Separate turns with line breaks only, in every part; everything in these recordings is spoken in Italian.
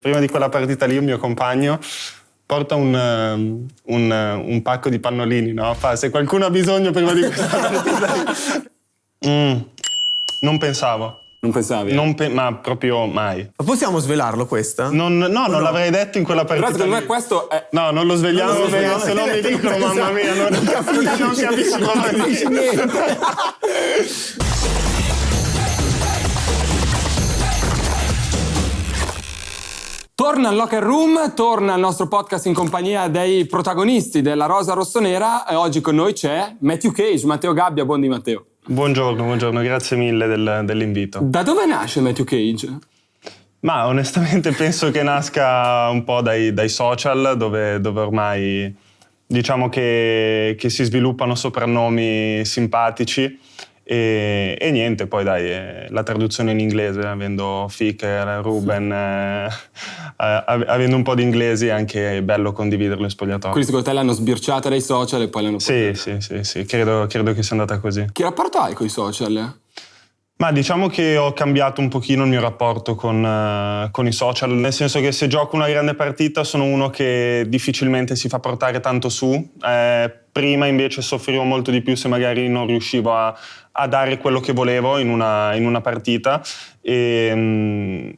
Prima di quella partita lì, un mio compagno porta un pacco di pannolini, no? Fa, se qualcuno ha bisogno prima di questa partita lì. Non pensavo.
Non pensavi?
Ma proprio mai.
Ma possiamo svelarlo questa?
Non l'avrei detto in quella partita.
Però secondo
lì.
me questo è...
No, non lo svegliamo, se no mi dicono, mamma mia, non capisci niente.
Torna al Locker Room, torna il nostro podcast in compagnia dei protagonisti della Rosa Rossonera e oggi con noi c'è Matthew Cage, Matteo Gabbia. Buon di Matteo.
Buongiorno, grazie mille dell'invito.
Da dove nasce Matthew Cage?
Ma onestamente penso che nasca un po' dai social, dove ormai diciamo che si sviluppano soprannomi simpatici e niente, poi dai, la traduzione in inglese, avendo Ficker, Ruben, avendo un po' di inglese è anche bello condividerlo in spogliatoio.
Quindi secondo te l'hanno sbirciata dai social e poi l'hanno
portata? Sì, credo che sia andata così.
Che rapporto hai con i social?
Ma diciamo che ho cambiato un pochino il mio rapporto con i social, nel senso che se gioco una grande partita sono uno che difficilmente si fa portare tanto su. Prima invece soffrivo molto di più se magari non riuscivo a dare quello che volevo in una partita e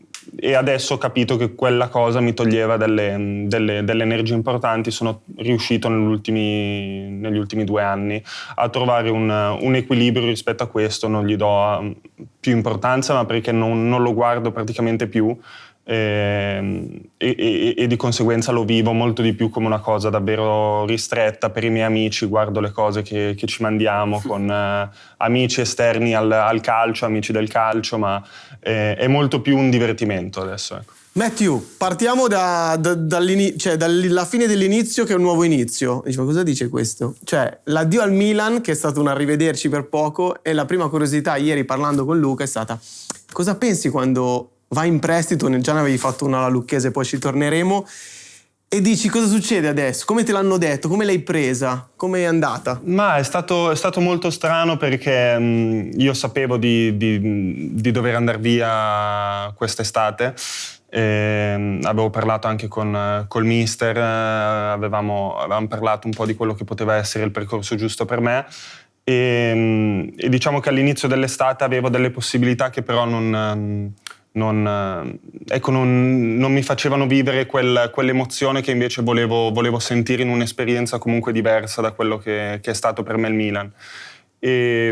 adesso ho capito che quella cosa mi toglieva delle energie importanti. Sono riuscito negli ultimi 2 anni a trovare un equilibrio rispetto a questo. Non gli do più importanza, ma perché non lo guardo praticamente più e di conseguenza lo vivo molto di più come una cosa davvero ristretta per i miei amici. Guardo le cose che ci mandiamo con amici esterni al calcio, amici del calcio, ma è molto più un divertimento adesso, ecco.
Matthew, partiamo dalla fine dell'inizio che è un nuovo inizio. Dice, ma cosa dice questo? Cioè, l'addio al Milan, che è stato un arrivederci per poco, e la prima curiosità ieri parlando con Luca è stata: cosa pensi quando vai in prestito, già ne avevi fatto una alla Lucchese, poi ci torneremo, e dici cosa succede adesso? Come te l'hanno detto? Come l'hai presa? Come è andata?
Ma è stato molto strano perché io sapevo di dover andare via quest'estate. Avevo parlato anche col mister, avevamo parlato un po' di quello che poteva essere il percorso giusto per me e diciamo che all'inizio dell'estate avevo delle possibilità che però non mi facevano vivere quell'emozione che invece volevo sentire in un'esperienza comunque diversa da quello che è stato per me il Milan. E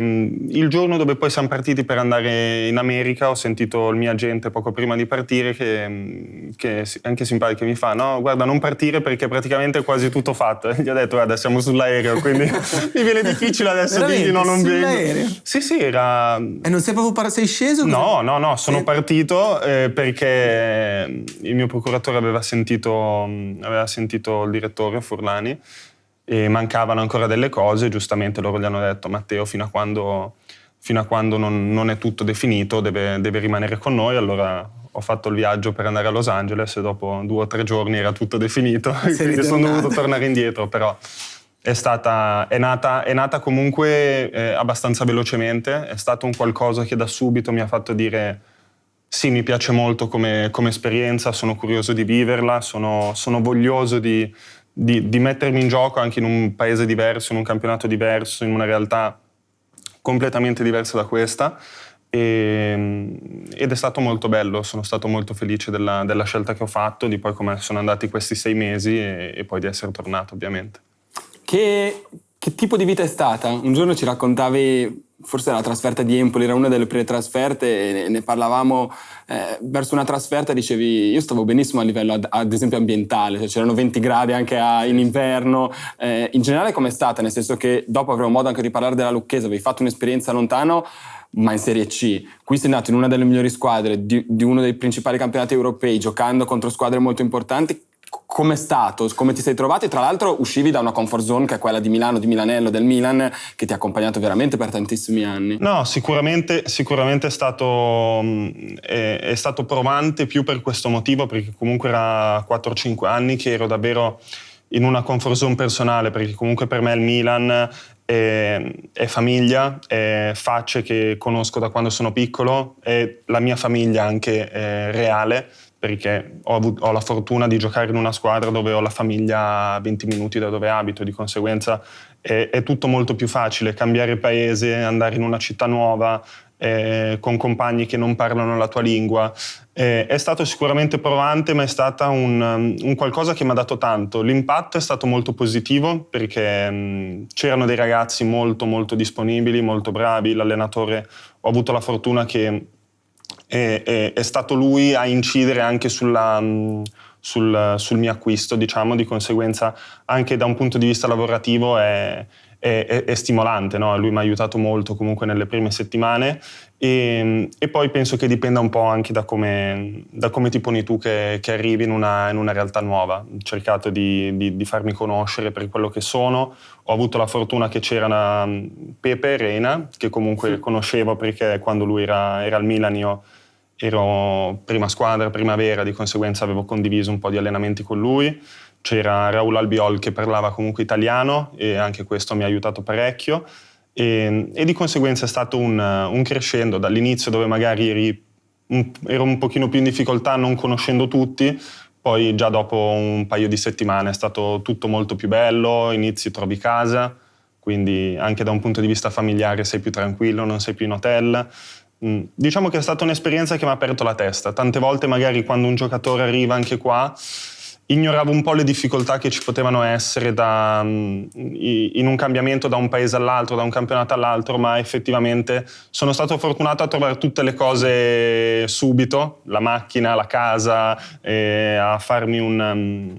il giorno dove poi siamo partiti per andare in America ho sentito il mio agente poco prima di partire che è anche simpatico, che mi fa: no, guarda, non partire perché praticamente è quasi tutto fatto. E gli ho detto: guarda, siamo sull'aereo, quindi mi viene difficile adesso dirgli no, non vengo.
Sull'aereo?
Sì, era... E
non sei proprio sei sceso?
No, sono partito perché il mio procuratore aveva sentito il direttore Furlani e mancavano ancora delle cose. Giustamente loro gli hanno detto: Matteo, fino a quando non è tutto definito deve rimanere con noi. Allora ho fatto il viaggio per andare a Los Angeles e dopo 2 o 3 giorni era tutto definito, quindi sono dovuto tornare indietro. Però è nata comunque abbastanza velocemente. È stato un qualcosa che da subito mi ha fatto dire: sì, mi piace molto come esperienza, sono curioso di viverla, sono voglioso di mettermi in gioco anche in un paese diverso, in un campionato diverso, in una realtà completamente diversa da questa, ed è stato molto bello. Sono stato molto felice della scelta che ho fatto, di poi come sono andati questi 6 mesi e poi di essere tornato, ovviamente.
Che tipo di vita è stata? Un giorno ci raccontavi, forse la trasferta di Empoli era una delle prime trasferte, e ne parlavamo verso una trasferta, dicevi: io stavo benissimo a livello ad esempio ambientale, cioè c'erano 20 gradi anche in inverno. In generale com'è stata? Nel senso che dopo avremo modo anche di parlare della Lucchese, avevi fatto un'esperienza lontano ma in Serie C, qui sei nato in una delle migliori squadre di uno dei principali campionati europei, giocando contro squadre molto importanti. Com'è stato? Come ti sei trovato? E tra l'altro uscivi da una comfort zone che è quella di Milano, di Milanello, del Milan, che ti ha accompagnato veramente per tantissimi anni.
No, sicuramente è stato provante più per questo motivo, perché comunque era 4-5 anni che ero davvero in una comfort zone personale, perché comunque per me il Milan è famiglia, è facce che conosco da quando sono piccolo, è la mia famiglia anche reale, perché ho la fortuna di giocare in una squadra dove ho la famiglia a 20 minuti da dove abito, di conseguenza è tutto molto più facile, cambiare paese, andare in una città nuova, con compagni che non parlano la tua lingua. È stato sicuramente provante, ma è stata un qualcosa che mi ha dato tanto. L'impatto è stato molto positivo perché c'erano dei ragazzi molto molto disponibili, molto bravi. L'allenatore, ho avuto la fortuna che è stato lui a incidere anche sul mio acquisto, diciamo, di conseguenza anche da un punto di vista lavorativo è stimolante, no? Lui mi ha aiutato molto comunque nelle prime settimane e poi penso che dipenda un po' anche da come ti poni tu che arrivi in una realtà nuova. Ho cercato di farmi conoscere per quello che sono, ho avuto la fortuna che c'era Pepe Reina, che comunque conoscevo perché quando lui era al Milan io ero prima squadra, primavera, di conseguenza avevo condiviso un po' di allenamenti con lui. C'era Raul Albiol che parlava comunque italiano e anche questo mi ha aiutato parecchio e di conseguenza è stato un crescendo dall'inizio dove magari ero un pochino più in difficoltà non conoscendo tutti, poi già dopo un paio di settimane è stato tutto molto più bello, inizi, trovi casa, quindi anche da un punto di vista familiare sei più tranquillo, non sei più in hotel. Diciamo che è stata un'esperienza che mi ha aperto la testa. Tante volte magari quando un giocatore arriva anche qua ignoravo un po' le difficoltà che ci potevano essere in un cambiamento da un paese all'altro, da un campionato all'altro, ma effettivamente sono stato fortunato a trovare tutte le cose subito, la macchina, la casa, a farmi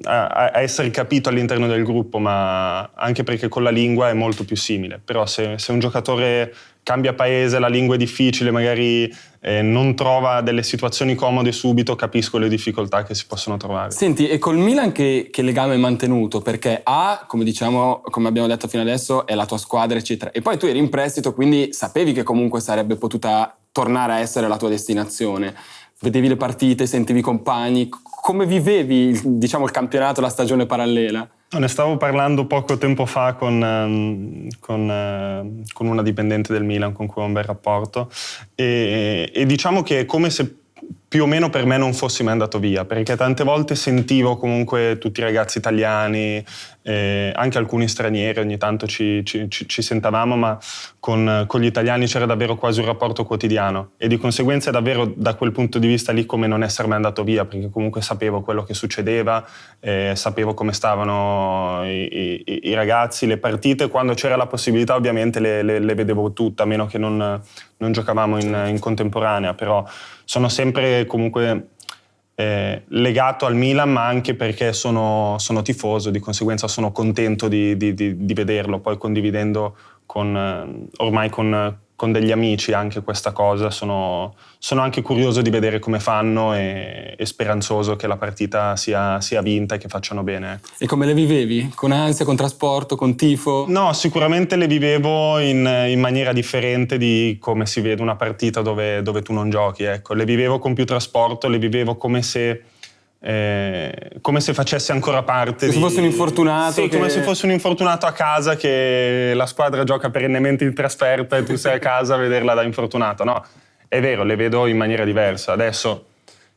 a essere capito all'interno del gruppo, ma anche perché con la lingua è molto più simile. Però se un giocatore cambia paese, la lingua è difficile, magari non trova delle situazioni comode subito, capisco le difficoltà che si possono trovare.
Senti, e col Milan che legame è mantenuto? Perché come diciamo, come abbiamo detto fino adesso, è la tua squadra, eccetera. E poi tu eri in prestito, quindi sapevi che comunque sarebbe potuta tornare a essere la tua destinazione. Vedevi le partite, sentivi i compagni. Come vivevi, diciamo, il campionato, la stagione parallela?
Ne stavo parlando poco tempo fa con una dipendente del Milan con cui ho un bel rapporto e diciamo che è come se più o meno per me non fossi mai andato via, perché tante volte sentivo comunque tutti i ragazzi italiani, anche alcuni stranieri, ogni tanto ci sentavamo, ma con gli italiani c'era davvero quasi un rapporto quotidiano e di conseguenza è davvero da quel punto di vista lì come non essere mai andato via, perché comunque sapevo quello che succedeva, sapevo come stavano i ragazzi, le partite, quando c'era la possibilità ovviamente le vedevo tutte, a meno che non giocavamo in contemporanea, però sono sempre comunque legato al Milan, ma anche perché sono tifoso, di conseguenza sono contento di vederlo, poi condividendo ormai con degli amici anche questa cosa, sono anche curioso di vedere come fanno e speranzoso che la partita sia vinta e che facciano bene.
E come le vivevi? Con ansia, con trasporto, con tifo?
No, sicuramente le vivevo in maniera differente di come si vede una partita dove tu non giochi, ecco. Le vivevo con più trasporto, le vivevo come se facesse ancora parte.
Se fosse un infortunato.
Sì, come se fosse un infortunato a casa che la squadra gioca perennemente in trasferta e tu sei a casa a vederla da infortunato. No, è vero, le vedo in maniera diversa. Adesso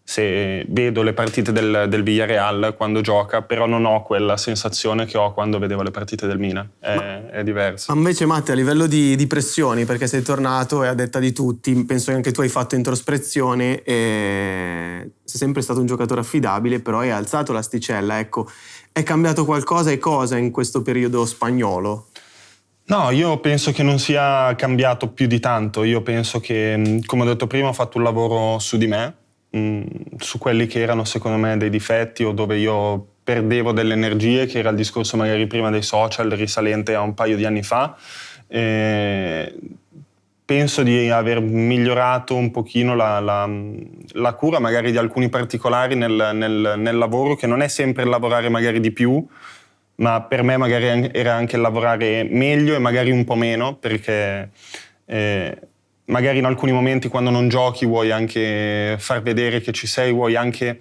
se vedo le partite del Villarreal quando gioca, però non ho quella sensazione che ho quando vedevo le partite del Milan, è diverso.
Ma invece Matte, a livello di pressioni, perché sei tornato e a detta di tutti, penso che anche tu hai fatto introspezione e sei sempre stato un giocatore affidabile, però hai alzato l'asticella, ecco, è cambiato qualcosa e cosa in questo periodo spagnolo?
No, io penso che non sia cambiato più di tanto, io penso che, come ho detto prima, ho fatto un lavoro su di me, su quelli che erano secondo me dei difetti o dove io perdevo delle energie, che era il discorso magari prima dei social risalente a un paio di anni fa. Penso di aver migliorato un pochino la cura magari di alcuni particolari nel lavoro, che non è sempre il lavorare magari di più, ma per me magari era anche il lavorare meglio e magari un po' meno, perché magari in alcuni momenti quando non giochi vuoi anche far vedere che ci sei, vuoi anche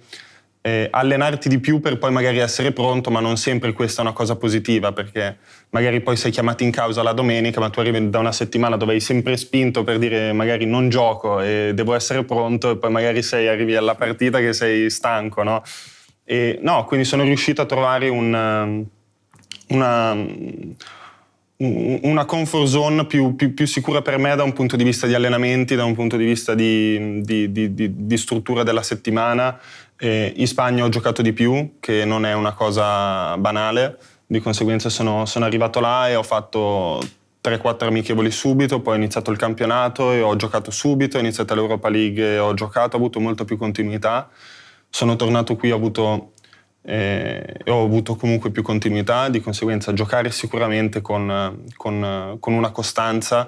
allenarti di più per poi magari essere pronto, ma non sempre questa è una cosa positiva, perché magari poi sei chiamato in causa la domenica, ma tu arrivi da una settimana dove hai sempre spinto per dire magari non gioco e devo essere pronto, e poi magari arrivi alla partita che sei stanco, no? E no, quindi sono riuscito a trovare una comfort zone più sicura per me da un punto di vista di allenamenti, da un punto di vista di struttura della settimana. In Spagna ho giocato di più, che non è una cosa banale, di conseguenza sono arrivato là e ho fatto 3-4 amichevoli subito, poi ho iniziato il campionato e ho giocato subito, ho iniziato l'Europa League e ho avuto molta più continuità. Sono tornato qui, ho avuto comunque più continuità, di conseguenza giocare sicuramente con una costanza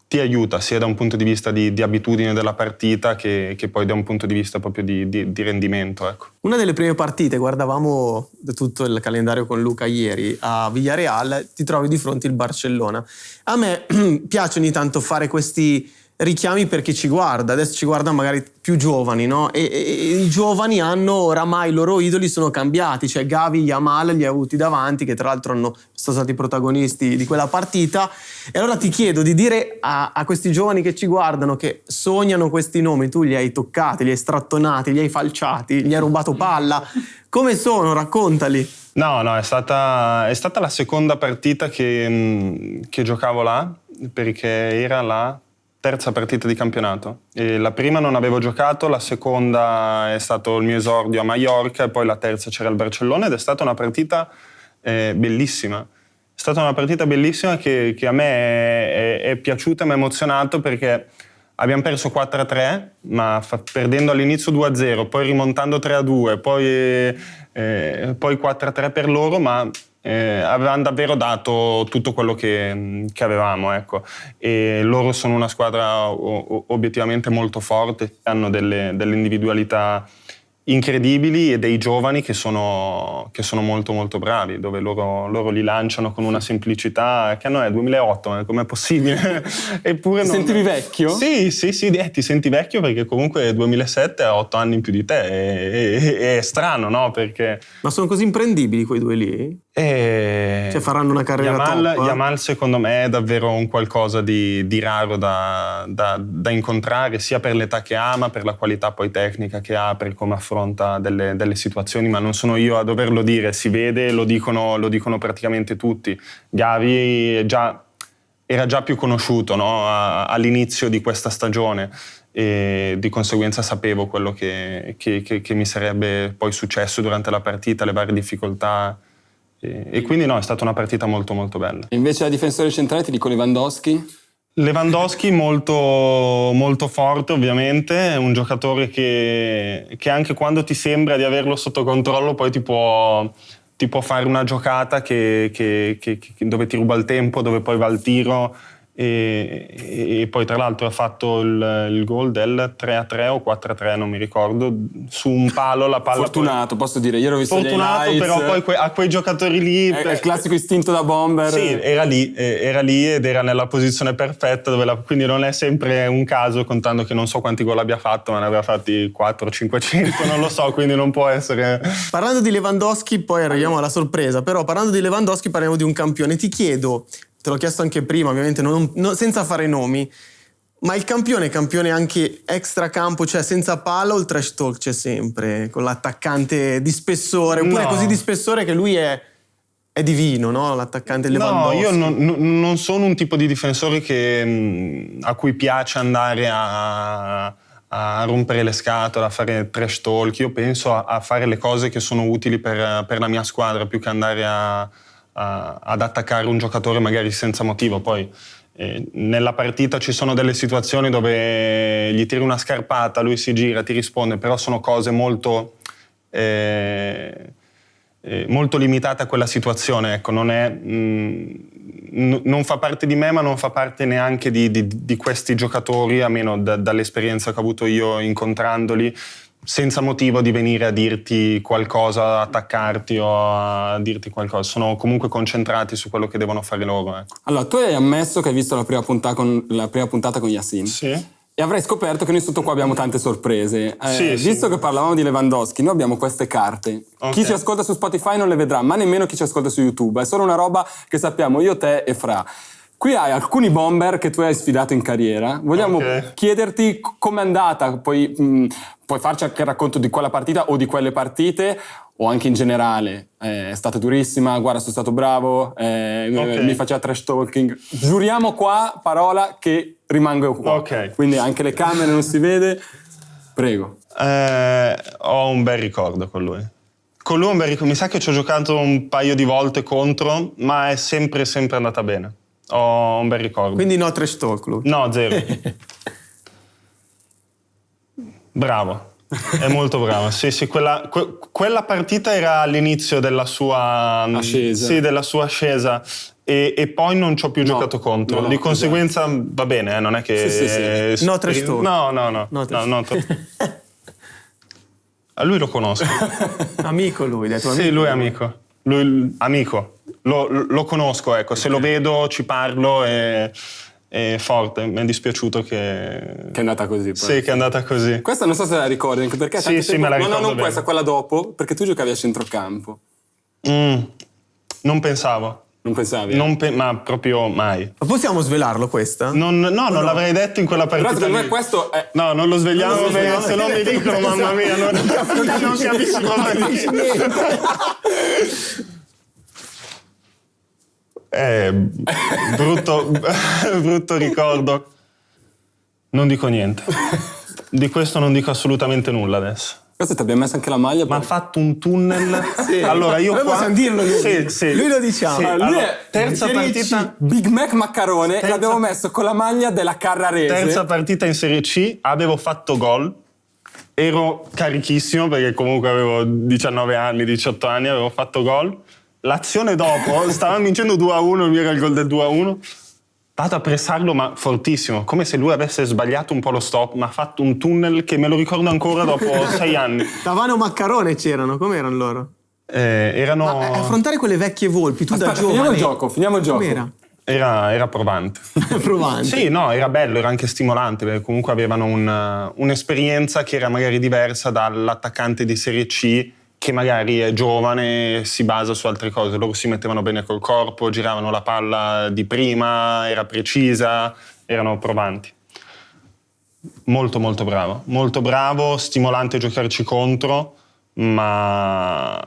ti aiuta sia da un punto di vista di abitudine della partita che poi da un punto di vista proprio di rendimento. Ecco.
Una delle prime partite, guardavamo tutto il calendario con Luca ieri, a Villarreal ti trovi di fronte il Barcellona. A me piace ogni tanto fare questi richiami per chi ci guarda, adesso ci guardano magari più giovani, no? E i giovani hanno oramai, i loro idoli sono cambiati, cioè Gavi, Yamal li ha avuti davanti, che tra l'altro sono stati protagonisti di quella partita, e allora ti chiedo di dire a questi giovani che ci guardano, che sognano questi nomi, tu li hai toccati, li hai strattonati, li hai falciati, gli hai rubato palla, come sono? Raccontali.
No, è stata la seconda partita che giocavo là, perché era la terza partita di campionato. E la prima non avevo giocato, la seconda è stato il mio esordio a Mallorca e poi la terza c'era il Barcellona ed è stata una partita bellissima. È stata una partita bellissima che a me è piaciuta e mi ha emozionato perché abbiamo perso 4-3, ma perdendo all'inizio 2-0, poi rimontando 3-2, poi 4-3 per loro, ma avevano davvero dato tutto quello che avevamo, ecco. E loro sono una squadra obiettivamente molto forte, hanno delle individualità incredibili e dei giovani che sono molto molto bravi, dove loro li lanciano con una semplicità che a noi è 2008, ma com'è possibile? Eppure
ti sentivi vecchio?
Sì, ti senti vecchio perché comunque 2007 ha 8 anni in più di te, è strano, no? Perché...
Ma sono così imprendibili quei due lì? Cioè faranno una carriera top?
Yamal secondo me è davvero un qualcosa di raro da incontrare, sia per l'età che ha, ma per la qualità poi tecnica che ha, per come affronta delle situazioni, ma non sono io a doverlo dire, si vede, lo dicono praticamente tutti. Gavi era già più conosciuto, no? All'inizio di questa stagione e di conseguenza sapevo quello che mi sarebbe poi successo durante la partita, le varie difficoltà. E quindi no, è stata una partita molto molto bella.
Invece a difensore centrale ti dico Lewandowski
molto molto forte, ovviamente, è un giocatore che anche quando ti sembra di averlo sotto controllo poi ti può fare una giocata dove ti ruba il tempo, dove poi va al tiro e poi tra l'altro ha fatto il gol del 3-3 o 4-3, non mi ricordo, su un palo la palla.
Fortunato, posso dire, io l'ho visto
fortunato, però poi a quei giocatori lì
è il classico istinto da bomber.
Sì, era lì ed era nella posizione perfetta, quindi non è sempre un caso, contando che non so quanti gol abbia fatto, ma ne aveva fatti 400-500, non lo so, quindi non può essere.
Parlando di Lewandowski, poi arriviamo alla sorpresa, però parlando di Lewandowski parliamo di un campione. Ti chiedo, te l'ho chiesto anche prima, ovviamente senza fare nomi, ma il campione è campione anche extracampo, cioè senza palla, o il trash talk c'è sempre, con l'attaccante di spessore, oppure
No.
Così di spessore che lui è divino, no? L'attaccante Lewandowski.
No, io non sono un tipo di difensore a cui piace andare a rompere le scatole, a fare trash talk. Io penso a fare le cose che sono utili per la mia squadra, più che andare ad attaccare un giocatore magari senza motivo. Poi nella partita ci sono delle situazioni dove gli tiri una scarpata, lui si gira, ti risponde, però sono cose molto molto limitate a quella situazione, ecco. Non fa parte di me, ma non fa parte neanche di questi giocatori, almeno dall'esperienza che ho avuto io incontrandoli, senza motivo di venire a dirti qualcosa, attaccarti o a dirti qualcosa. Sono comunque concentrati su quello che devono fare loro, ecco.
Allora, tu hai ammesso che hai visto la prima puntata con Yassin.
Sì.
E avrei scoperto che noi sotto qua abbiamo tante sorprese. Visto che parlavamo di Lewandowski, noi abbiamo queste carte.
Ok.
Chi ci ascolta su Spotify non le vedrà, ma nemmeno chi ci ascolta su YouTube. È solo una roba che sappiamo io, te e Fra. Qui hai alcuni bomber che tu hai sfidato in carriera. Vogliamo
Ok.
chiederti com'è andata. Puoi farci anche il racconto di quella partita o di quelle partite, o anche in generale. È stata durissima, guarda, sono stato bravo, mi faceva trash talking. Giuriamo qua, parola, che rimango qua.
Ok.
Quindi anche le camere non si vede. Prego.
Ho un bel ricordo con lui. Con lui un bel ricordo. Mi sa che ci ho giocato un paio di volte contro, ma è sempre andata bene. Ho un bel ricordo.
Quindi no trash talk, lui.
No, zero. Bravo. È molto bravo. Sì, quella partita era all'inizio della sua
ascesa.
Sì, della sua ascesa. E poi non ci ho più giocato contro.
no,
Di conseguenza va bene, non è che...
Sì.
No trash talk.
No. A lui lo conosco.
Amico lui, dai, tuo amico.
Sì, lui è amico. Lui, amico. Lo conosco, ecco. Se lo vedo ci parlo e è forte. Mi è dispiaciuto che
è andata così. Poi.
Sì, che è andata così.
Questa non so se la ricordi, anche perché
Sì, me la ricordo
non
bene.
questa, quella dopo, perché tu giocavi a centrocampo.
Non pensavo.
Non pensavi?
Ma proprio mai.
Ma possiamo svelarlo questa?
Non l'avrei detto in quella
Però
partita.
secondo me
lì.
questo è...
No, non lo svegliamo perché se no mi dicono mamma mia, non capisco niente. Brutto ricordo. Non dico niente. Di questo non dico assolutamente nulla adesso.
Questo ti abbiamo messo anche la maglia.
Ma ha fatto un tunnel.
Sì.
Allora io
Noi
qua
possiamo dirlo lui.
Sì.
Lui lo diciamo.
Sì,
lui
allora,
è
terza
Serie
partita
C, Big Mac Maccarone, e l'abbiamo messo con la maglia della Carrarese.
Terza partita in Serie C, avevo fatto gol. Ero carichissimo perché comunque avevo 19 anni, 18 anni, avevo fatto gol. L'azione dopo, stavamo vincendo 2-1, il mio era il gol del 2-1. Vado a pressarlo, ma fortissimo, come se lui avesse sbagliato un po' lo stop, ma ha fatto un tunnel che me lo ricordo ancora dopo 6 anni.
Tavano Maccarone c'erano, come erano loro?
Erano...
affrontare quelle vecchie volpi, tu
Aspetta,
da giovane.
finiamo il gioco.
Com'era?
Era provante.
Provante.
Sì, no, era bello, era anche stimolante, perché comunque avevano un'esperienza che era magari diversa dall'attaccante di Serie C, che magari è giovane, si basa su altre cose. Loro si mettevano bene col corpo, giravano la palla di prima, era precisa, erano provanti. Molto bravo, stimolante giocarci contro, ma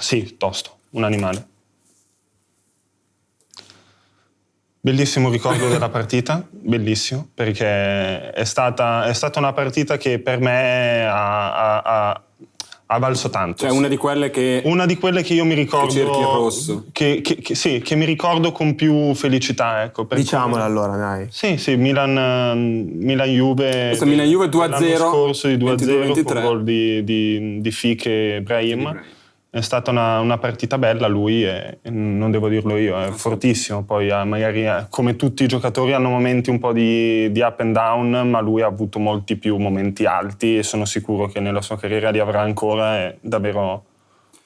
sì, tosto, un animale. Bellissimo ricordo della partita, bellissimo, perché è stata una partita che per me ha valso tanto.
Cioè una di quelle che
io mi ricordo,
che cerchi il rosso.
Che mi ricordo con più felicità, ecco.
Diciamola allora, dai.
Sì, Milan-Juve.
Questo Milan-Juve 2-0.
L'anno scorso di 2-0 con
22-23.
gol di Fiche e Brahim. È stata una partita bella, lui non devo dirlo io, è fortissimo, poi magari come tutti i giocatori hanno momenti un po' di up and down, ma lui ha avuto molti più momenti alti e sono sicuro che nella sua carriera li avrà ancora, è davvero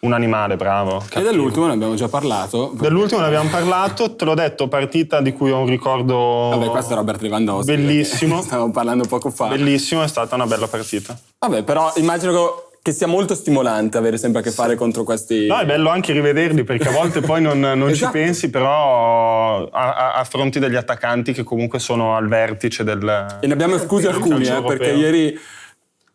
un animale, bravo.
E dell'ultimo ne abbiamo già parlato.
Dell'ultimo ne abbiamo parlato, te l'ho detto, partita di cui ho un ricordo...
Vabbè, questo è Robert Lewandowski.
Bellissimo.
Stavamo parlando poco fa.
Bellissimo, è stata una bella partita.
Vabbè, però immagino che sia molto stimolante avere sempre a che fare contro questi...
No, è bello anche rivederli perché a volte poi non
Esatto.
ci pensi, però affronti degli attaccanti che comunque sono al vertice del...
E ne abbiamo esclusi alcuni,
calcio
perché
europeo.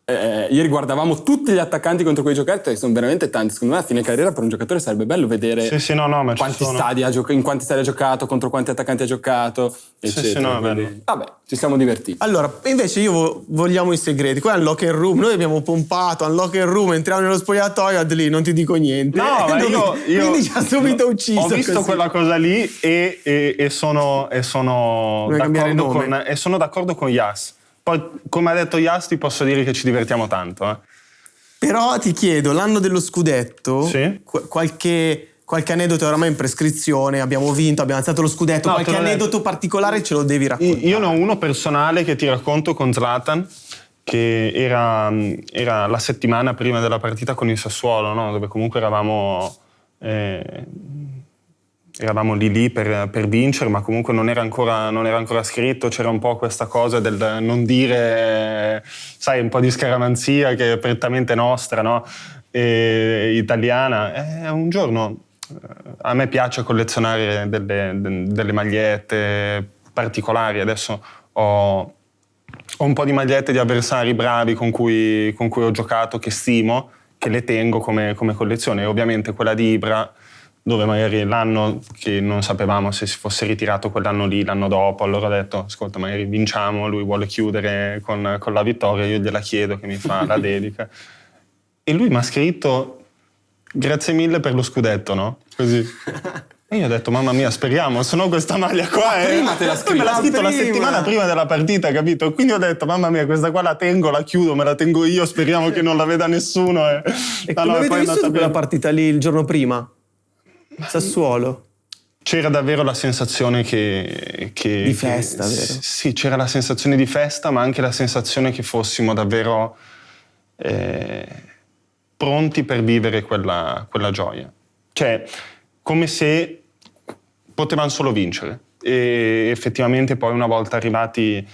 ieri guardavamo tutti gli attaccanti contro quei giocatori, sono veramente tanti. Secondo me a fine carriera per un giocatore sarebbe bello vedere
Sì, no, ma
quanti
ci sono...
stadi in quanti stadi ha giocato, contro quanti attaccanti ha giocato, eccetera.
Sì, no, è
Quindi,
bello.
vabbè, ci siamo divertiti.
Allora, invece vogliamo i segreti. Qua è un locker room, noi abbiamo pompato, un locker room, entriamo nello spogliatoio, Adli, non ti dico niente.
No, ma io
Quindi ci ha subito ucciso.
Ho visto
così.
quella cosa lì e sono d'accordo con Yas. Poi, come ha detto Yas, ti posso dire che ci divertiamo tanto.
Però ti chiedo, l'anno dello scudetto,
Sì.
qualche aneddoto oramai in prescrizione, abbiamo vinto, abbiamo alzato lo scudetto,
No,
qualche
te l'ho
aneddoto
detto.
particolare ce lo devi raccontare.
Io ne ho uno personale che ti racconto con Zlatan, che era la settimana prima della partita con il Sassuolo, no? Dove comunque eravamo eravamo lì per vincere, ma comunque non era ancora scritto, c'era un po' questa cosa del non dire, sai, un po' di scaramanzia che è prettamente nostra, no? Italiana. Un giorno a me piace collezionare delle magliette particolari, adesso ho un po' di magliette di avversari bravi con cui ho giocato, che stimo, che le tengo come collezione, e ovviamente quella di Ibra, dove magari l'anno che non sapevamo se si fosse ritirato quell'anno lì, l'anno dopo, allora ho detto, ascolta, magari vinciamo, lui vuole chiudere con la vittoria, io gliela chiedo che mi fa la dedica. E lui mi ha scritto, grazie mille per lo scudetto, no? Così. E io ho detto, mamma mia, speriamo, se no questa maglia qua è...
Prima te l'ha scritto.
Me l'ha scritto la settimana prima della partita, capito? Quindi ho detto, mamma mia, questa qua la tengo, la chiudo, me la tengo io, speriamo che non la veda nessuno.
E come avete vissuto quella partita lì il giorno prima? Sassuolo?
C'era davvero la sensazione che
di festa, vero?
Sì, c'era la sensazione di festa, ma anche la sensazione che fossimo davvero pronti per vivere quella gioia. Cioè, come se potevano solo vincere. E effettivamente poi, una volta arrivati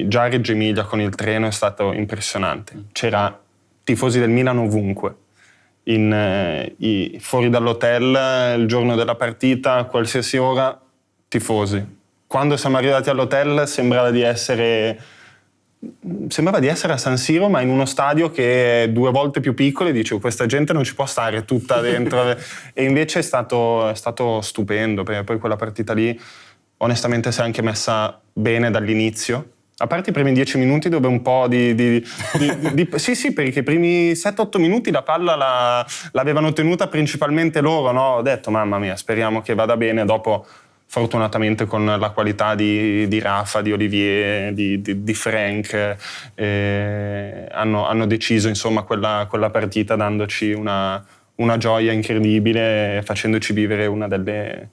già a Reggio Emilia con il treno, è stato impressionante. C'era tifosi del Milan ovunque. Fuori dall'hotel il giorno della partita, a qualsiasi ora, tifosi. Quando siamo arrivati all'hotel sembrava di essere a San Siro, ma in uno stadio che è 2 volte più piccolo, e dicevo, questa gente non ci può stare tutta dentro. E invece è stato stupendo, perché poi quella partita lì onestamente si è anche messa bene dall'inizio. A parte i primi 10 minuti dove un po' sì, perché i primi 7-8 minuti la palla l'avevano tenuta principalmente loro, no? Ho detto, mamma mia, speriamo che vada bene. Dopo, fortunatamente, con la qualità di Rafa, di Olivier, di Frank, hanno deciso, insomma, quella partita, dandoci una gioia incredibile, facendoci vivere una delle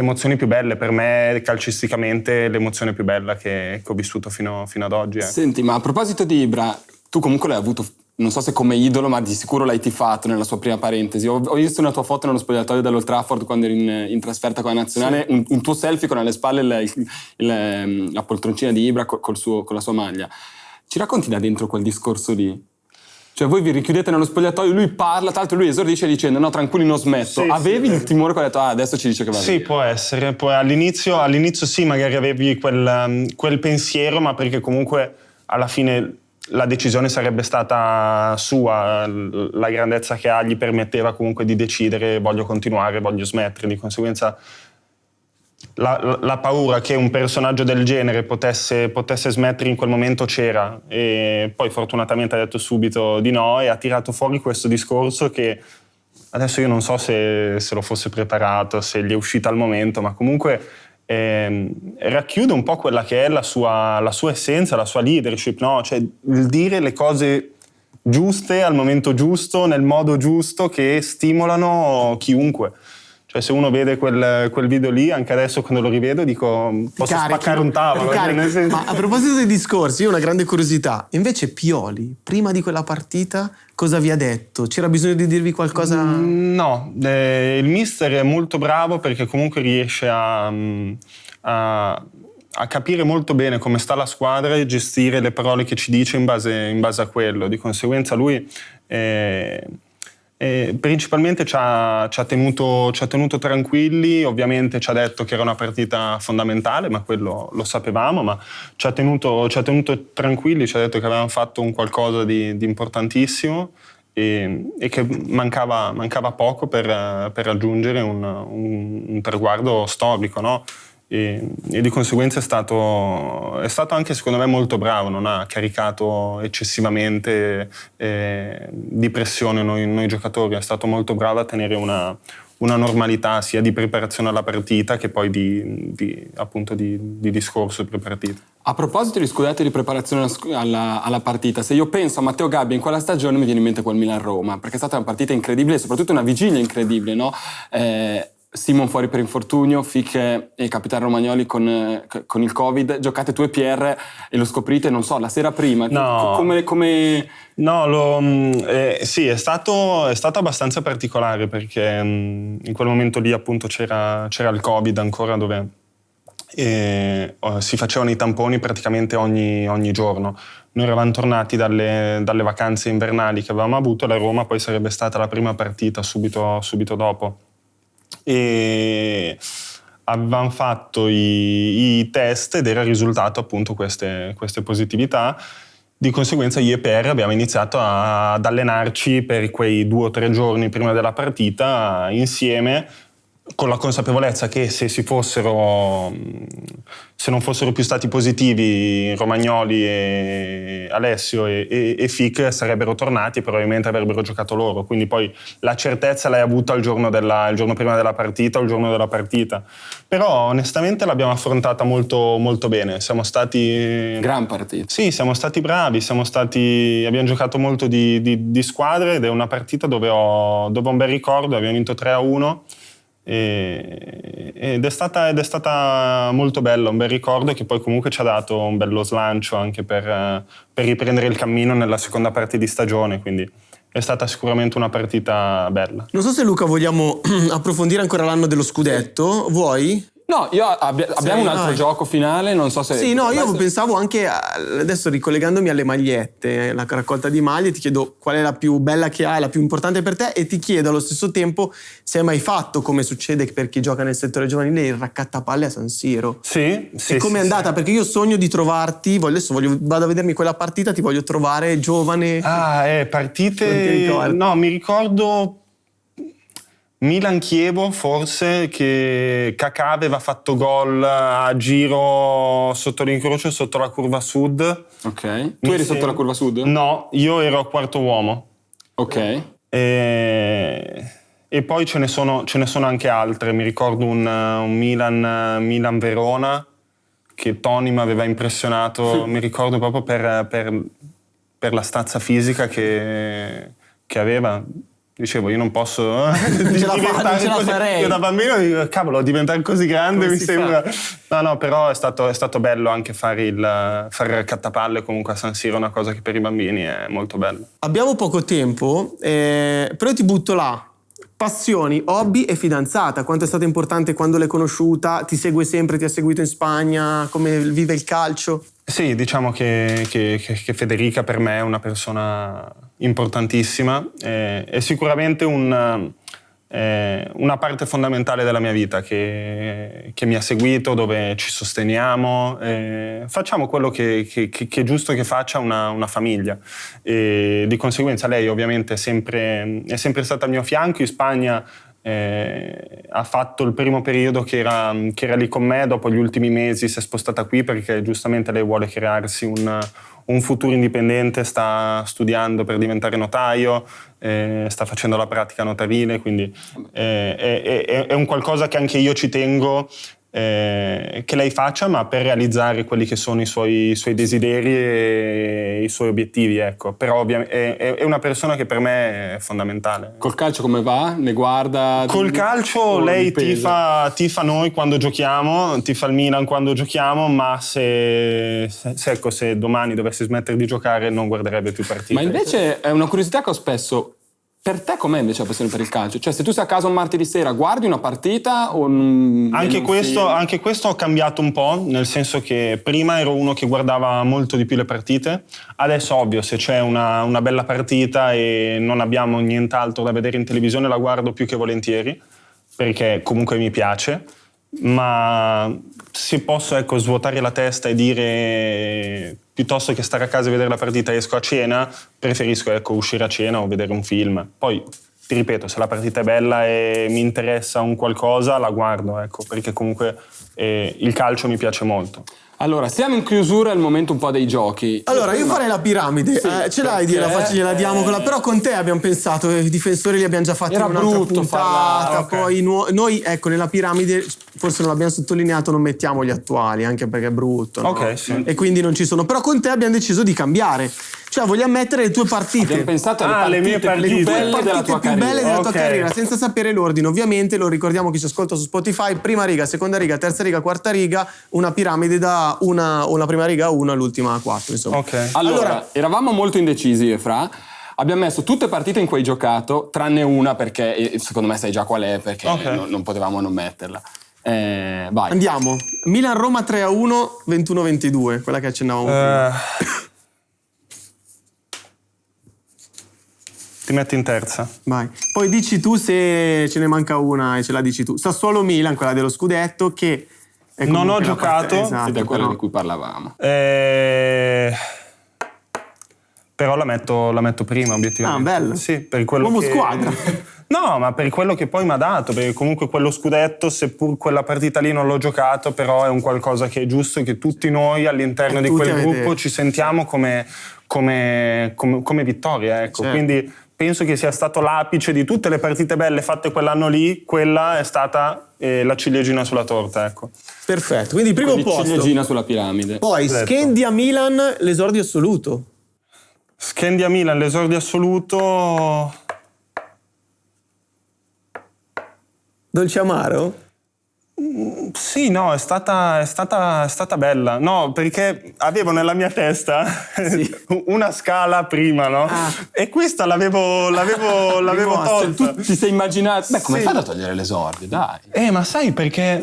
emozioni più belle. Per me, calcisticamente, l'emozione più bella che ho vissuto fino ad oggi.
Senti, ma a proposito di Ibra, tu comunque l'hai avuto, non so se come idolo, ma di sicuro l'hai tifato nella sua prima parentesi. Ho visto una tua foto nello spogliatoio dell'Old Trafford quando eri in trasferta con la nazionale, sì. un tuo selfie con alle spalle la poltroncina di Ibra con la sua maglia. Ci racconti da dentro quel discorso lì? Cioè, voi vi richiudete nello spogliatoio, lui parla, tra l'altro lui esordisce dicendo, no, tranquilli, non smetto. Sì, avevi il timore che ho detto, adesso ci dice che va via?
Sì, può essere. Poi all'inizio sì, magari avevi quel pensiero, ma perché comunque alla fine la decisione sarebbe stata sua. La grandezza che ha gli permetteva comunque di decidere, voglio continuare, voglio smettere. Di conseguenza la paura che un personaggio del genere potesse smettere in quel momento c'era, e poi fortunatamente ha detto subito di no e ha tirato fuori questo discorso che adesso io non so se lo fosse preparato, se gli è uscito al momento, ma comunque racchiude un po' quella che è la sua essenza, la sua leadership, no? Cioè, il dire le cose giuste al momento giusto, nel modo giusto, che stimolano chiunque. Cioè, se uno vede quel video lì, anche adesso quando lo rivedo dico, posso spaccare un tavolo.
Ma a proposito dei discorsi, io ho una grande curiosità. Invece Pioli, prima di quella partita, cosa vi ha detto? C'era bisogno di dirvi qualcosa?
No, il mister è molto bravo, perché comunque riesce a capire molto bene come sta la squadra e gestire le parole che ci dice in base a quello. Di conseguenza lui principalmente ci ha tenuto tranquilli. Ovviamente ci ha detto che era una partita fondamentale, ma quello lo sapevamo, ma ci ha tenuto tranquilli, ci ha detto che avevamo fatto un qualcosa di importantissimo e che mancava poco per raggiungere un traguardo storico, no? E di conseguenza è stato anche, secondo me, molto bravo, non ha caricato eccessivamente di pressione noi giocatori, è stato molto bravo a tenere una normalità sia di preparazione alla partita che poi appunto di discorso pre-partita.
A proposito di scudetto e di preparazione alla partita, se io penso a Matteo Gabbia in quella stagione mi viene in mente quel Milan-Roma, perché è stata una partita incredibile e soprattutto una vigilia incredibile, no? Simon fuori per infortunio, Fic e capitano Romagnoli con il Covid, giocate tu e Pierre e lo scoprite, non so, la sera prima.
No.
Come...
No, sì, è stato abbastanza particolare perché in quel momento lì appunto c'era il Covid ancora, dove si facevano i tamponi praticamente ogni giorno. Noi eravamo tornati dalle vacanze invernali che avevamo avuto, la Roma poi sarebbe stata la prima partita subito dopo. E avevamo fatto i test ed era risultato appunto queste positività. Di conseguenza io e Per abbiamo iniziato ad allenarci per quei 2 o 3 giorni prima della partita insieme, con la consapevolezza che se non fossero più stati positivi Romagnoli e Alessio e Fic sarebbero tornati e probabilmente avrebbero giocato loro, quindi poi la certezza l'hai avuta il giorno prima della partita o il giorno della partita, però onestamente l'abbiamo affrontata molto, molto bene. Siamo stati...
Gran partita.
Sì, siamo stati bravi, abbiamo giocato molto di squadre ed è una partita dove ho un bel ricordo. Abbiamo vinto 3-1 ed è stata molto bella, un bel ricordo che poi comunque ci ha dato un bello slancio anche per riprendere il cammino nella seconda parte di stagione, quindi è stata sicuramente una partita bella.
Non so se Luca vogliamo approfondire ancora l'anno dello scudetto, vuoi?
No, abbiamo un altro gioco finale, non so se...
Sì, no, io pensavo anche, adesso ricollegandomi alle magliette, la raccolta di maglie, ti chiedo qual è la più bella che hai, la più importante per te, e ti chiedo allo stesso tempo se hai mai fatto, come succede per chi gioca nel settore giovanile, il raccattapalle a San Siro.
Sì.
E com'è andata? Sì. Perché io sogno di trovarti, vado a vedermi quella partita, ti voglio trovare giovane.
Partite... No, mi ricordo... Milan-Chievo forse, che Kakà aveva fatto gol a giro sotto l'incrocio, sotto la curva sud.
Ok. Tu eri sotto la curva sud?
No, io ero a quarto uomo.
Ok.
E poi ce ne sono anche altre. Mi ricordo un Milan-Verona che Tony mi aveva impressionato, mi ricordo proprio per la stazza fisica che aveva. Dicevo, io non posso diventare così. Io da bambino dico, cavolo, diventare così grande mi sembra... No, però è stato bello anche fare il raccattapalle comunque a San Siro, una cosa che per i bambini è molto bella.
Abbiamo poco tempo, però ti butto là. Passioni, hobby e fidanzata. Quanto è stata importante quando l'hai conosciuta? Ti segue sempre, ti ha seguito in Spagna? Come vive il calcio?
Sì, diciamo che Federica per me è una persona importantissima, è sicuramente una parte fondamentale della mia vita che mi ha seguito, dove ci sosteniamo, facciamo quello che è giusto che faccia una famiglia, e di conseguenza lei ovviamente è sempre stata al mio fianco. In Spagna ha fatto il primo periodo che era lì con me, dopo gli ultimi mesi si è spostata qui perché giustamente lei vuole crearsi un futuro indipendente, sta studiando per diventare notaio, sta facendo la pratica notarile, quindi è un qualcosa che anche io ci tengo che lei faccia, ma per realizzare quelli che sono i suoi desideri e i suoi obiettivi, ecco. Però è una persona che per me è fondamentale.
Col calcio come va? Ne guarda?
Col calcio lei tifa noi quando giochiamo, tifa il Milan quando giochiamo, ma se domani dovesse smettere di giocare non guarderebbe più partite.
Ma invece è una curiosità che ho spesso. Per te com'è invece la passione per il calcio? Cioè, se tu sei a casa un martedì sera, guardi una partita o
anche questo ho cambiato un po', nel senso che prima ero uno che guardava molto di più le partite. Adesso, ovvio, se c'è una bella partita e non abbiamo nient'altro da vedere in televisione, la guardo più che volentieri, perché comunque mi piace. Ma se posso svuotare la testa e dire, piuttosto che stare a casa e vedere la partita esco a cena, preferisco uscire a cena o vedere un film. Poi ti ripeto, se la partita è bella e mi interessa un qualcosa la guardo, perché comunque il calcio mi piace molto.
Allora, siamo in chiusura, è il momento un po' dei giochi.
Allora, io farei la piramide.
Sì,
ce l'hai di gliela diamo quella, però con te abbiamo pensato, i difensori li abbiamo già fatti in un'altra puntata,
okay.
Poi noi, nella piramide, forse non l'abbiamo sottolineato, non mettiamo gli attuali, anche perché è brutto, no?
Ok, sì.
E quindi non ci sono. Però con te abbiamo deciso di cambiare. Cioè, vogliamo mettere le tue partite.
Abbiamo pensato alle
le mie
partite più
partite.
belle della tua
più
carriera.
belle della tua
Ok.
carriera, senza sapere l'ordine. Ovviamente lo ricordiamo chi ci ascolta su Spotify: prima riga, seconda riga, terza riga, quarta riga, una piramide da una prima riga a 1 all'ultima a 4, insomma.
Ok.
Allora, eravamo molto indecisi io e Fra. Abbiamo messo tutte partite in cui hai giocato, tranne una perché secondo me sai già qual è, perché
Ok.
non potevamo non metterla. Vai.
Andiamo. Milan-Roma 3-1, 21-22, quella che accennavamo prima.
Ti metto in terza.
Vai. Poi dici tu se ce ne manca una e ce la dici tu. Sassuolo-Milan, quella dello scudetto, che è
Non
comunque
ho
la
giocato,
esatto,
Ed è quella
però-
di cui parlavamo.
Però la metto prima, obiettivamente.
Ah, bello.
Sì, per quello
Uomo
che...
squadra.
No, ma per quello che poi mi ha dato, perché comunque quello scudetto, seppur quella partita lì non l'ho giocato, però è un qualcosa che è giusto, che tutti noi all'interno di
Tutti
quel
avete-
gruppo ci sentiamo come vittoria, ecco.
Certo.
Quindi penso che sia stato l'apice di tutte le partite belle fatte quell'anno lì, quella è stata la ciliegina sulla torta, ecco.
Perfetto, quindi primo
Quindi
posto.
ciliegina sulla piramide.
Poi
Detto.
Scandia-Milan, l'esordio assoluto.
Scandia Milan, l'esordio assoluto...
Dolce amaro?
Sì, no, è stata bella. No, perché avevo nella mia testa una scala prima, no?
Ah.
E questa l'avevo
Rimossa.
tolta.
Tu ti sei immaginato... Beh, come
Sì.
fai a togliere l'esordio? Dai.
Ma sai perché...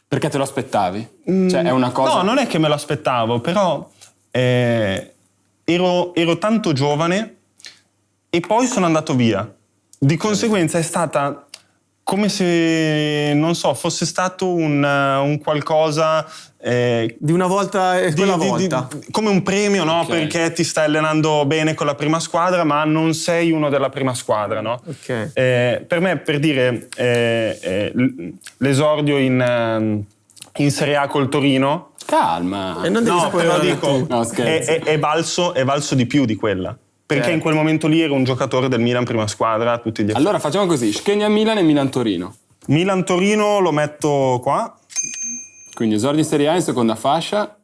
Perché te lo aspettavi? Cioè, è una cosa...
No, non è che me lo aspettavo, però ero tanto giovane e poi sono andato via. Di conseguenza è stata come se, non so, fosse stato un qualcosa...
Di una volta e quella volta.
come un premio, no?
Ok.
Perché ti stai allenando bene con la prima squadra, ma non sei uno della prima squadra, no?
Ok.
Per me, per dire, l'esordio in Serie A col Torino,
Calma.
E non devi
no, però
spoilerare
dico,
tu.
No, scherzo.
è valso di più di quella. Perché
Certo.
in quel momento lì ero un giocatore del Milan prima squadra a tutti gli effetti.
Allora facciamo così, Scania-Milan e Milan-Torino.
Milan-Torino lo metto qua.
Quindi esordio in Serie A in seconda fascia.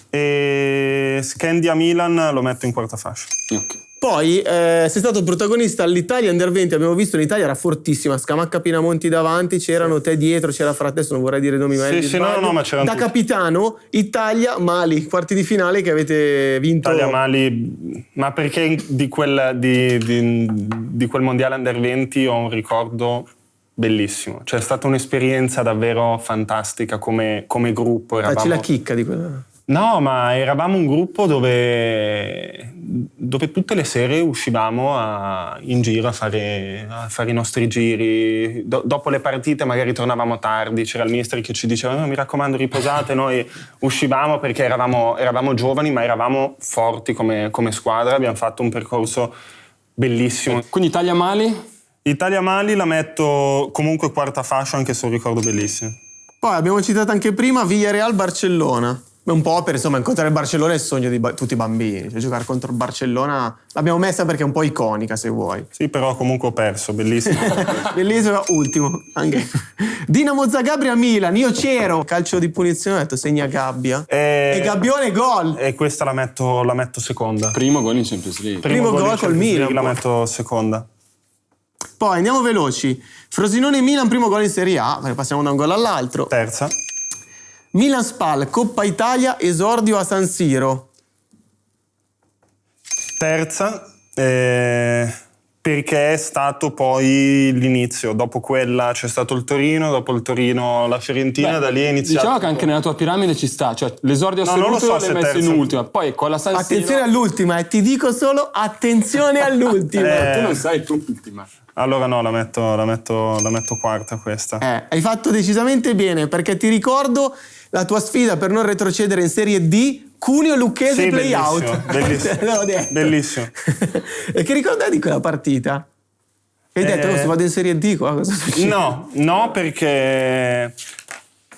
E Scandia-Milan lo metto in quarta fascia.
Ok.
Poi sei stato protagonista all'Italia Under 20, abbiamo visto l'Italia era fortissima, Scamacca Pinamonti davanti, c'erano te dietro, c'era fra te, adesso non vorrei dire nomi, ma
Sì,
mi
sì,
sbaglio.
no, ma c'erano
da
tutti.
capitano, Italia, Mali, quarti di finale che avete vinto.
Italia Mali, ma perché di quel mondiale Under 20 ho un ricordo bellissimo. Cioè è stata un'esperienza davvero fantastica come gruppo.
Facci la chicca di quella.
No, ma eravamo un gruppo dove tutte le sere uscivamo in giro a fare i nostri giri. Dopo le partite magari tornavamo tardi, c'era il mister che ci diceva no, mi raccomando riposate, noi uscivamo perché eravamo giovani ma eravamo forti come squadra, abbiamo fatto un percorso bellissimo.
Quindi Italia-Mali?
Italia-Mali la metto comunque quarta fascia anche se è un ricordo bellissimo.
Poi abbiamo citato anche prima Villarreal-Barcellona. Un po' per insomma incontrare il Barcellona è il sogno di tutti i bambini, cioè giocare contro il Barcellona l'abbiamo messa perché è un po' iconica se vuoi.
Sì, però comunque ho perso, bellissimo.
Bellissimo, ultimo anche. Dinamo Zagabria-Milan, io c'ero, calcio di punizione, ho detto segna Gabbia e Gabbione gol.
E questa la metto seconda.
Primo gol in Champions League.
Primo gol
in
col
Champions
Milan,
League La
poi.
metto seconda.
Poi andiamo veloci, Frosinone-Milan, primo gol in Serie A, perché passiamo da un gol all'altro.
Terza.
Milan-Spal, Coppa Italia, esordio a San Siro.
Terza, perché è stato poi l'inizio. Dopo quella c'è stato il Torino, dopo il Torino la Fiorentina, da lì è iniziato.
Diciamo che anche nella tua piramide ci sta, cioè l'esordio
No, non lo
assoluto
so
l'hai
se
messo in
terzo.
ultima, poi con la San Siro...
Attenzione all'ultima, ti dico solo attenzione all'ultima.
Tu non sai l'ultima.
Allora no, la metto quarta questa.
Hai fatto decisamente bene, perché ti ricordo la tua sfida per non retrocedere in Serie D, Cuneo Lucchese
Sì,
play-out.
bellissimo,
Te l'ho detto.
bellissimo.
E che ricordi di quella partita? E hai detto, se vado in Serie D qua cosa succede?
No, perché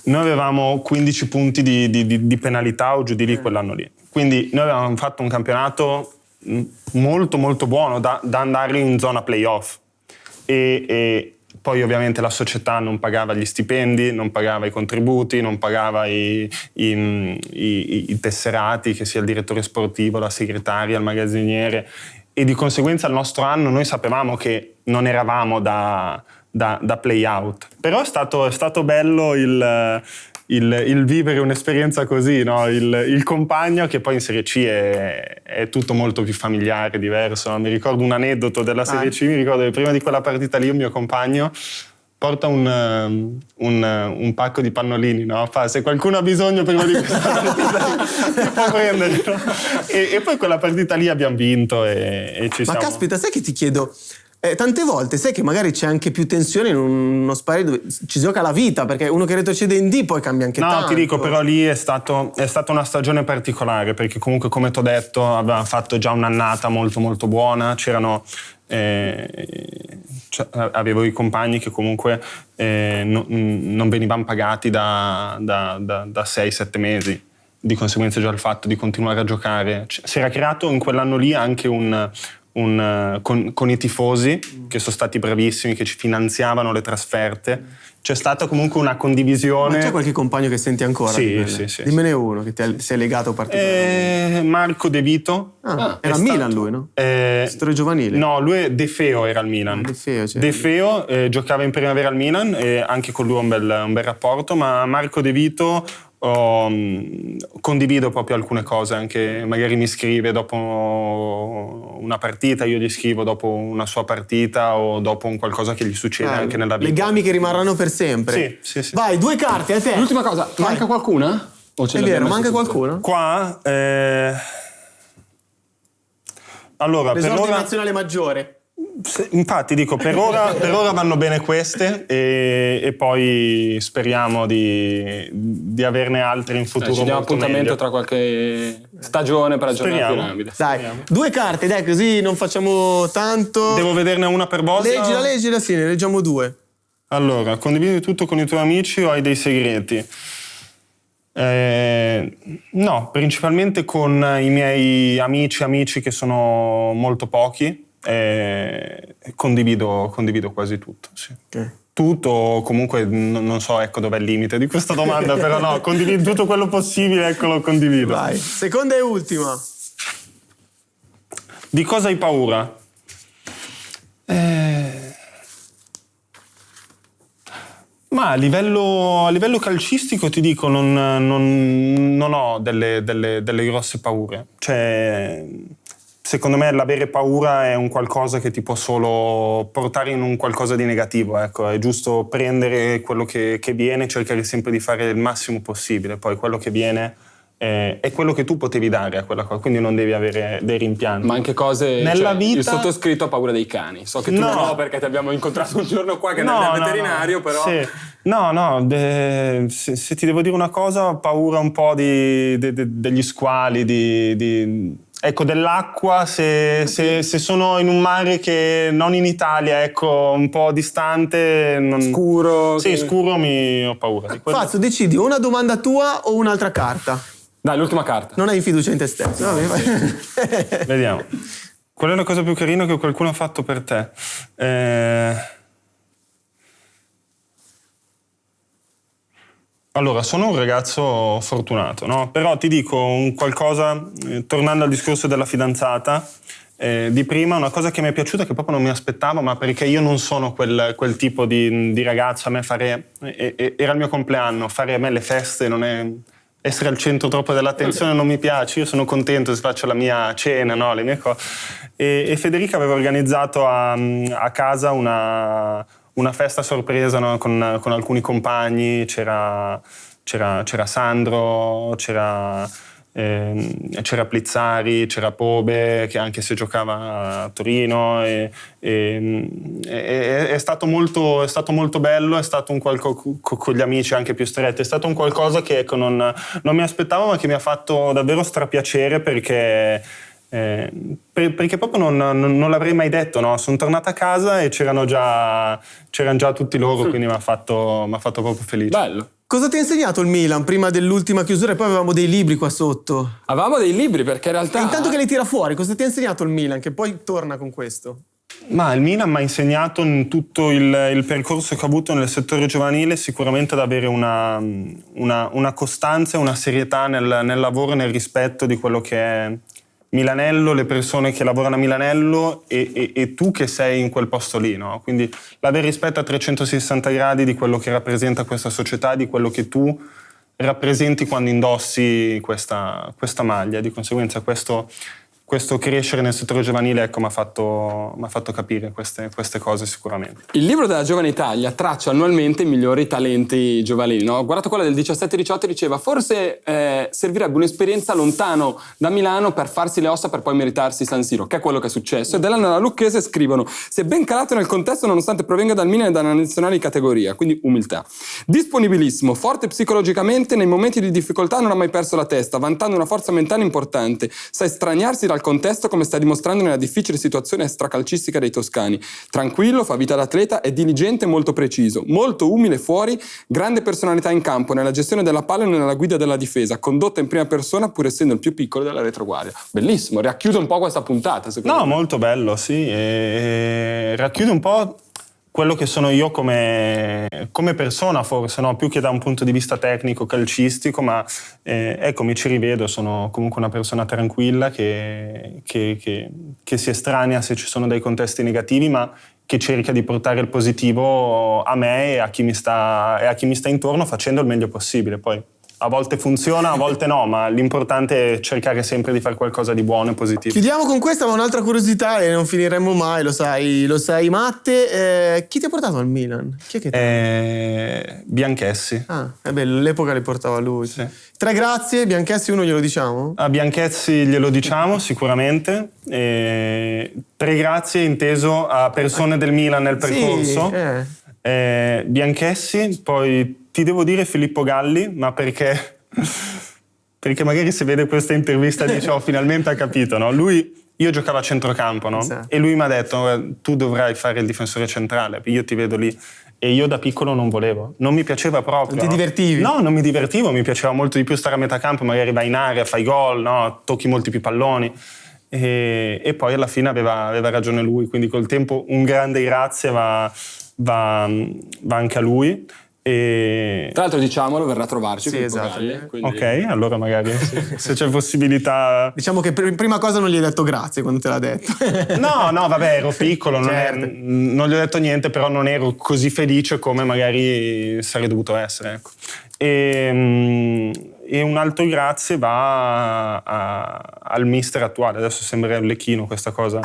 noi avevamo 15 punti di penalità o giù di lì quell'anno lì. Quindi noi avevamo fatto un campionato molto molto buono da andare in zona playoff. E Poi ovviamente la società non pagava gli stipendi, non pagava i contributi, non pagava i tesserati, che sia il direttore sportivo, la segretaria, il magazziniere, e di conseguenza il nostro anno noi sapevamo che non eravamo da play out. Però è stato bello il vivere un'esperienza così, no? Il compagno, che poi in Serie C è tutto molto più familiare, diverso, no? Mi ricordo un aneddoto della Serie C, mi ricordo che prima di quella partita lì un mio compagno porta un pacco di pannolini, no? Fa, se qualcuno ha bisogno prima di questa partita può prenderli, no? E poi quella partita lì abbiamo vinto e ci siamo...
Ma caspita, sai che ti chiedo? Tante volte sai che magari c'è anche più tensione in uno spiraglio dove ci gioca la vita, perché uno che retrocede in D poi cambia anche tanto.
No, ti dico, però lì è stata una stagione particolare, perché comunque, come ti ho detto, aveva fatto già un'annata molto molto buona, avevo i compagni che comunque non venivano pagati da 6-7 mesi, di conseguenza già il fatto di continuare a giocare. Si era creato in quell'anno lì anche con i tifosi, che sono stati bravissimi, che ci finanziavano le trasferte. C'è stata comunque una condivisione.
Ma c'è qualche compagno che senti ancora?
Sì.
Dimmene uno che ti sei legato particolarmente.
Marco De Vito.
Era al Milan lui, no? Storia giovanile.
No, lui De Feo era al Milan.
De Feo,
giocava in primavera al Milan e anche con lui ho un bel rapporto, ma Marco De Vito condivido proprio alcune cose, anche magari mi scrive dopo una partita, io gli scrivo dopo una sua partita o dopo un qualcosa che gli succede anche nella vita.
Legami che rimarranno per sempre.
Sì.
Vai, 2 carte a te.
L'ultima cosa, manca qualcuna? O ce
È vero, manca
tutto?
qualcuno?
Qua allora, per
L'esordio
ora
nazionale maggiore.
infatti dico, per ora vanno bene queste e poi speriamo di averne altre in futuro.
Ci diamo
molto
appuntamento
meglio.
tra qualche stagione per aggiornare la
Speriamo.
piramide.
Dai, 2 carte, dai, così non facciamo tanto.
Devo vederne una per volta?
Leggila, sì, ne leggiamo 2.
Allora, condividi tutto con i tuoi amici o hai dei segreti? No, principalmente con i miei amici che sono molto pochi. Condivido quasi tutto, sì.
Okay.
Tutto, comunque non so, ecco dov'è il limite di questa domanda, però no, condivido tutto quello possibile, ecco, lo condivido.
Vai, seconda e ultima.
Di cosa hai paura? Ma a livello calcistico ti dico, non ho delle grosse paure. Cioè, secondo me l'avere paura è un qualcosa che ti può solo portare in un qualcosa di negativo, ecco. È giusto prendere quello che viene e cercare sempre di fare il massimo possibile. Poi quello che viene è quello che tu potevi dare a quella cosa, quindi non devi avere dei rimpianti.
Ma anche cose,
nella vita...
Il sottoscritto ha paura dei cani. So che tu no, perché ti abbiamo incontrato un giorno qua che andai al veterinario, però...
Sì. Se ti devo dire una cosa, ho paura un po' degli squali, ecco, dell'acqua, se sono in un mare che non in Italia, ecco, un po' distante,
scuro.
Sì, scuro ho paura di quello.
Fazio, decidi una domanda tua o un'altra carta.
Dai, l'ultima carta.
Non hai fiducia in te stesso. Vabbè, vai.
Vediamo. Qual è la cosa più carina che qualcuno ha fatto per te? Allora, sono un ragazzo fortunato, no? Però ti dico un qualcosa, tornando al discorso della fidanzata, di prima, una cosa che mi è piaciuta, che proprio non mi aspettavo, ma perché io non sono quel tipo di ragazzo. A me era il mio compleanno, fare a me le feste non è... Essere al centro troppo dell'attenzione non mi piace, io sono contento se faccio la mia cena, no? Le mie cose. E Federica aveva organizzato a casa una festa sorpresa, no? con alcuni compagni, c'era Sandro, c'era Plizzari, c'era Pobe, che anche se giocava a Torino, è stato molto bello, è stato un qualcosa con gli amici anche più stretti, è stato un qualcosa che ecco, non mi aspettavo, ma che mi ha fatto davvero strapiacere, perché proprio non l'avrei mai detto, no? Sono tornata a casa e c'erano già tutti loro, quindi mi ha fatto proprio felice.
Bello.
Cosa ti ha insegnato il Milan prima dell'ultima chiusura? E poi avevamo dei libri qua sotto.
Avevamo dei libri, perché in realtà...
E intanto che li tira fuori, cosa ti ha insegnato il Milan? Che poi torna con questo.
Ma il Milan mi ha insegnato in tutto il percorso che ho avuto nel settore giovanile sicuramente ad avere una costanza e una serietà nel lavoro e nel rispetto di quello che è Milanello, le persone che lavorano a Milanello e tu che sei in quel posto lì, no? Quindi l'avere rispetto a 360 gradi di quello che rappresenta questa società, di quello che tu rappresenti quando indossi questa maglia. Di conseguenza questo crescere nel settore giovanile, ecco, mi ha fatto capire queste cose sicuramente.
Il libro della Giovane Italia traccia annualmente i migliori talenti giovanili, no? Ho guardato quella del 17-18 e diceva forse servirebbe un'esperienza lontano da Milano per farsi le ossa per poi meritarsi San Siro, che è quello che è successo. E dell'Anna Lucchese scrivono: si è ben calato nel contesto nonostante provenga dal Milan e da una nazionale di categoria, quindi umiltà. Disponibilissimo, forte psicologicamente, nei momenti di difficoltà non ha mai perso la testa, vantando una forza mentale importante, sa estraniarsi dal contesto come sta dimostrando nella difficile situazione extracalcistica dei toscani. Tranquillo, fa vita d'atleta, è diligente e molto preciso, molto umile fuori, grande personalità in campo, nella gestione della palla e nella guida della difesa, condotta in prima persona pur essendo il più piccolo della retroguardia. Bellissimo, racchiude un po' questa puntata, secondo me.
No, molto bello, sì, e racchiude un po' quello che sono io come persona, forse, no? Più che da un punto di vista tecnico, calcistico, ma ecco, mi ci rivedo, sono comunque una persona tranquilla che si estranea se ci sono dei contesti negativi, ma che cerca di portare il positivo a me e a chi mi sta intorno, facendo il meglio possibile. Poi a volte funziona, a volte no, ma l'importante è cercare sempre di fare qualcosa di buono e positivo.
Chiudiamo con questa, ma un'altra curiosità e non finiremmo mai, lo sai Matte. Chi ti ha portato al Milan? Chi è che
Bianchessi.
Ah, è bello, all'epoca li portava lui.
Sì.
3 grazie, Bianchessi uno glielo diciamo?
A Bianchessi glielo diciamo sicuramente. 3 grazie inteso a persone del Milan nel percorso.
Sì,
Bianchessi, poi ti devo dire Filippo Galli, ma perché magari se vede questa intervista dice finalmente ha capito, no? Io giocavo a centrocampo, no?
Esatto.
E lui mi ha detto tu dovrai fare il difensore centrale, io ti vedo lì. E io da piccolo non volevo, non mi piaceva proprio.
Non ti divertivi?
No, non mi divertivo, mi piaceva molto di più stare a metà campo, magari vai in area, fai gol, no? Tocchi molti più palloni. E poi alla fine aveva ragione lui, quindi col tempo un grande grazie va anche a lui.
Tra l'altro diciamolo, verrà a trovarci.
Sì, esatto.
Quindi...
Ok, allora magari se c'è possibilità...
Diciamo che prima cosa non gli hai detto grazie quando te l'ha detto.
No, vabbè, ero piccolo,
Certo.
non gli ho detto niente, però non ero così felice come magari sarei dovuto essere, ecco. E un altro grazie va al mister attuale. Adesso sembra un lecchino questa cosa.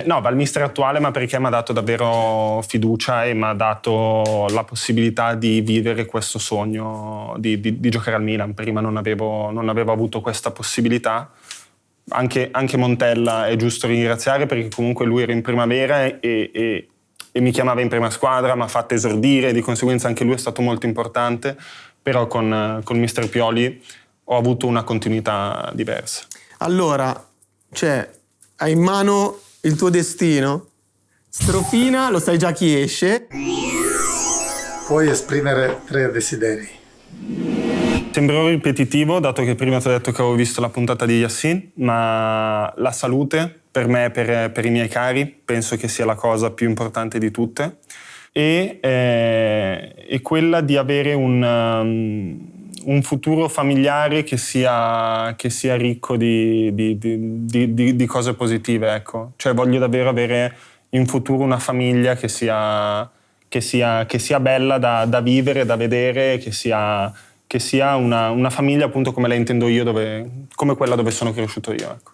No, va al mister attuale, ma perché mi ha dato davvero fiducia e mi ha dato la possibilità di vivere questo sogno di giocare al Milan. Prima non avevo avuto questa possibilità. Anche Montella è giusto ringraziare, perché comunque lui era in primavera e mi chiamava in prima squadra, mi ha fatto esordire, di conseguenza anche lui è stato molto importante, però con Mister Pioli ho avuto una continuità diversa.
Allora, hai in mano il tuo destino, strofina, lo sai già chi esce.
Puoi esprimere 3 desideri.
Sembrerò ripetitivo, dato che prima ti ho detto che avevo visto la puntata di Yassin, ma la salute per me e per i miei cari penso che sia la cosa più importante di tutte, e quella di avere un futuro familiare che sia ricco di cose positive, ecco. Cioè voglio davvero avere in futuro una famiglia che sia bella da vivere, da vedere, che sia una famiglia appunto come la intendo io, come quella dove sono cresciuto io, ecco.